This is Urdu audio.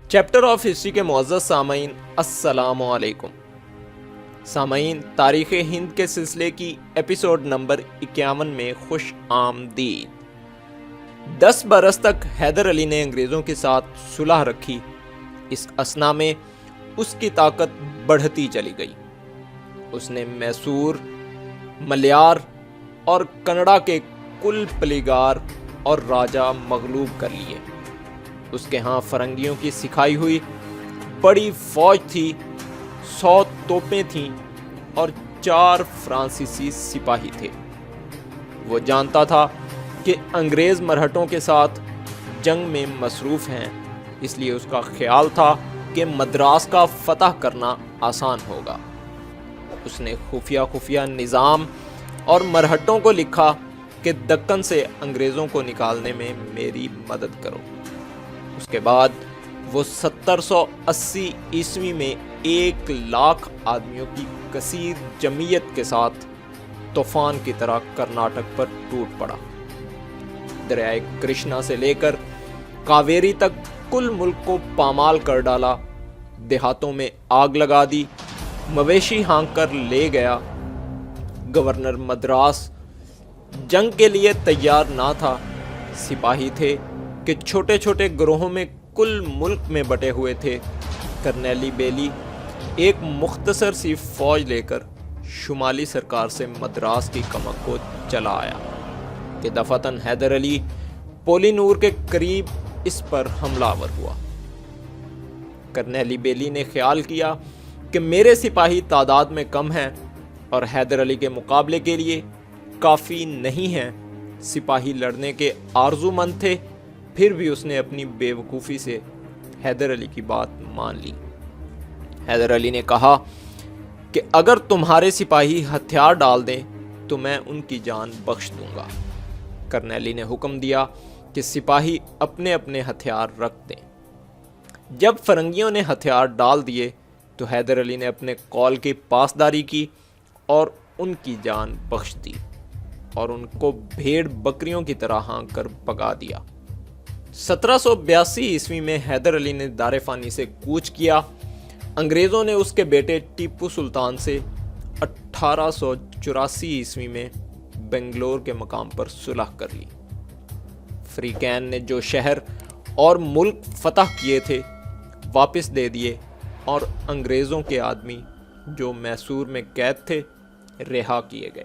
چیپٹر آف ہسٹری کے معزز سامعین، السلام علیکم۔ سامعین، تاریخ ہند کے سلسلے کی ایپیسوڈ نمبر 51 میں خوش آمدید۔ 10 برس تک حیدر علی نے انگریزوں کے ساتھ صلح رکھی۔ اس اثنا میں اس کی طاقت بڑھتی چلی گئی۔ اس نے میسور، ملیار اور کنڑا کے کل پلیگار اور راجہ مغلوب کر لیے۔ اس کے ہاں فرنگیوں کی سکھائی ہوئی بڑی فوج تھی، 100 توپیں تھیں اور 4 فرانسیسی سپاہی تھے۔ وہ جانتا تھا کہ انگریز مرہٹوں کے ساتھ جنگ میں مصروف ہیں، اس لیے اس کا خیال تھا کہ مدراس کا فتح کرنا آسان ہوگا۔ اس نے خفیہ نظام اور مرہٹوں کو لکھا کہ دکن سے انگریزوں کو نکالنے میں میری مدد کرو۔ اس کے بعد وہ 1780 عیسوی میں 1,00,000 آدمیوں کی کثیر جمعیت کے ساتھ طوفان کی طرح کرناٹک پر ٹوٹ پڑا۔ دریائے کرشنا سے لے کر کاویری تک کل ملک کو پامال کر ڈالا، دیہاتوں میں آگ لگا دی، مویشی ہانک کر لے گیا۔ گورنر مدراس جنگ کے لیے تیار نہ تھا۔ سپاہی تھے کہ چھوٹے چھوٹے گروہوں میں کل ملک میں بٹے ہوئے تھے۔ کرنیلی بیلی ایک مختصر سی فوج لے کر شمالی سرکار سے مدراس کی کمک کو چلا آیا کہ دفعتاً حیدر علی پولی نور کے قریب اس پر حملہ آور ہوا۔ کرنیلی بیلی نے خیال کیا کہ میرے سپاہی تعداد میں کم ہیں اور حیدر علی کے مقابلے کے لیے کافی نہیں ہیں۔ سپاہی لڑنے کے آرزو مند تھے، پھر بھی اس نے اپنی بے وقوفی سے حیدر علی کی بات مان لی۔ حیدر علی نے کہا کہ اگر تمہارے سپاہی ہتھیار ڈال دیں تو میں ان کی جان بخش دوں گا۔ کرنیلی نے حکم دیا کہ سپاہی اپنے اپنے ہتھیار رکھ دیں۔ جب فرنگیوں نے ہتھیار ڈال دیے تو حیدر علی نے اپنے قول کی پاسداری کی اور ان کی جان بخش دی اور ان کو بھیڑ بکریوں کی طرح ہانک کر بھگا دیا۔ 1782 عیسوی میں حیدر علی نے دار فانی سے کوچ کیا۔ انگریزوں نے اس کے بیٹے ٹیپو سلطان سے 1884 عیسوی میں بنگلور کے مقام پر صلح کر لی۔ فریقین نے جو شہر اور ملک فتح کیے تھے واپس دے دیے اور انگریزوں کے آدمی جو میسور میں قید تھے رہا کیے گئے۔